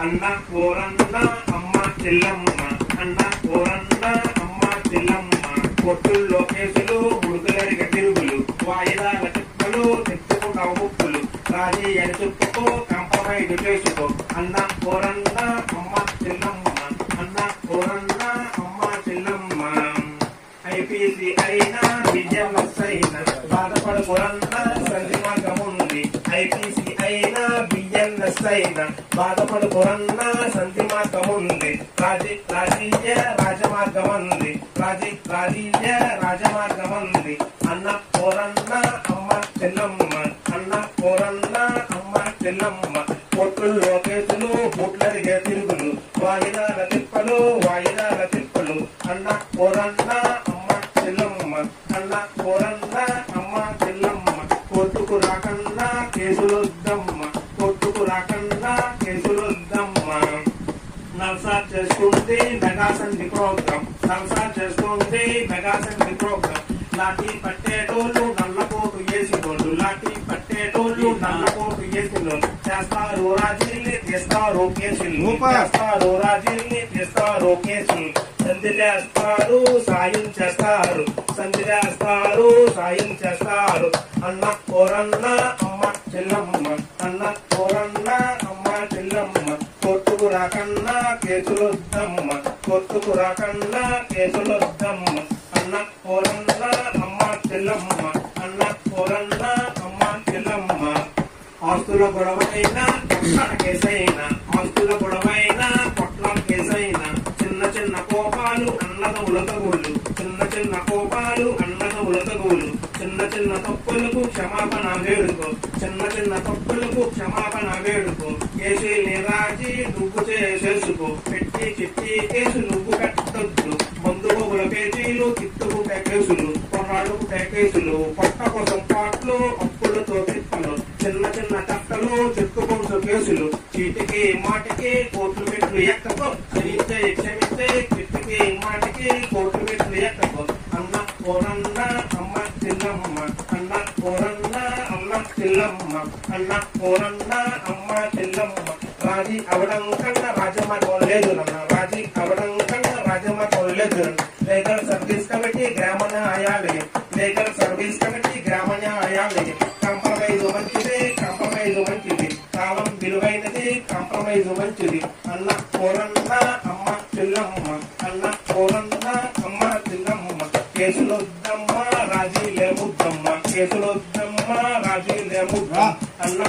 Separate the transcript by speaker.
Speaker 1: అన్న ఓరన్న అమ్మ చెల్లమ్మ, అన్న ఓరన్న అమ్మ చెల్లమ్మ. కొట్టుల్లో కేసులు, ఉడుకులరిగ తిరుగులు, వాయిదాల తిప్పలు, తెచ్చుకుంటావు ముప్పులు. రాజీ అని చెప్పుకో, కంపమైదు చేసుకో. అన్న ఓరన్న అమ్మ చెల్లమ్మ, అన్న ఓరన్న అమ్మ చెల్లమ్మ. ఐపీసీ అయినా బిజిఎంఎస్ అయినా బాధపడకూరన్న సంధి మార్గముంది. ఐపీసీ అయినా బిజిఎంఎస్ అయినా బాధపడకూరన్న సంధి మార్గముంది. రాజీయ రాజమార్గమంది, రాజీయ రాజమార్గమంది. అన్న ఓరన్న అమ్మ చెల్లమ్మ, అన్న ఓరన్న అమ్మ చెల్లమ్మ. పొట్టుల్లో కేసులు, బుట్లరిగే తిరుగులు, వాయిదాల తిప్పలు, వాయిదాల తిప్పలు. అన్న ఓరన్న అమ్మ చెల్లమ్మ, అన్న ఓరన్న అమ్మ చెల్లమ్మ. కొట్టుకు రాకన్నా కేసులొద్దమ్మ, కొట్టుకు రాకన్నా కేసులొద్దమ్మ. నల్సా చేసుకుంటే మెగా సంధి ప్రోగ్రాం, నల్సా చేసుకుంటే మెగా సంధి ప్రోగ్రాం. లాఠీ పట్టేటోళ్ళు నల్లపోటు వేసినోళ్ళు, లాఠీ పట్టేటోళ్ళు నల్లపోటు వేసినోళ్ళు. చేస్తారు రాజీల్ని, తీస్తారు కేసులు, చేస్తారు రాజీల్ని, తీస్తారు కేసులు. సంధి చేస్తారు, సాయం చేస్తారు, సంధి చేస్తారు, సాయం చేస్తారు. అన్న ఓరన్న అమ్మ చెల్లమ్మ, అన్న ఓరన్న అమ్మ చెల్లమ్మ. కొట్టుకు రాకన్నా కేసులొద్దమ్మ, కొట్టుకు రాకన్నా కేసులొద్దమ్మ. అన్న ఓరన్న అమ్మ చెల్లమ్మ, అన్న ఓరన్న అమ్మ చెల్లమ్మ. ఆస్తుల గొడవైనా పొట్ల కేసైనా, ఆస్తుల గొడవైనా పొట్ల కేసైనా. చిన్న చిన్న కోపాలు అన్నదముల తగులు, చిన్న చిన్న కోపాలు అన్నదముల తగులు. చిన్న చిన్న తప్పులకు క్షమాపణ వేడుకో, చిన్న చిన్న తప్పులకు క్షమాపణ వేడుకో. కేసుల్ని రాజీ నువ్వు చేసుకో, పెట్టి చిట్టి కేసు నువ్వు కట్టొద్దు. బంధువుల పేజీలు, తిట్టుకుంటే కేసులు, కొన్నాళ్ళుకుంటే కేసులు. పొట్ట కోసం పాటలు, అప్పులతో తిప్పలు. చిన్న చిన్న చట్టలు, చెప్పుకుంటూ కేసులు. చీటికి మాటికి కోర్టు మెట్లు ఎక్కకో, క్షమించే క్షమించే చిట్టికి మాటికి కోర్టు మెట్లు ఎక్కకో. అన్న ఓరన్న అమ్మ చెల్లమ్మ, అన్న ఓరన్న అమ్మ చెల్లమ్మ, అన్న ఓరన్న అమ్మ చెల్లమ్మ. రాజీ అవడం కన్నా రాజమార్గం లేదు నన్న, రాజీ అవడం కన్నా రాజమార్గం లేదు. లీగల్ సర్వీస్ కమిటీ గ్రామ న్యాయాలయం, లీగల్ సర్వీస్ కమిటీ గ్రామ న్యాయాలయం. కాంప్రమైజ్ మంచిది, కాంప్రమైజ్ మంచిది. కాలం విలువైనది, కాంప్రమైజ్ మంచిది. అన్న ఓరన్న అమ్మ చెల్లమ్మ, అన్న ఓరన్న అమ్మ చెల్లమ్మ. కేసులొద్దమ్మ రాజీ లేముద్దమ్మ, కేసులొద్దమ్మ రాజీ లేముద్దమ్మ. అన్న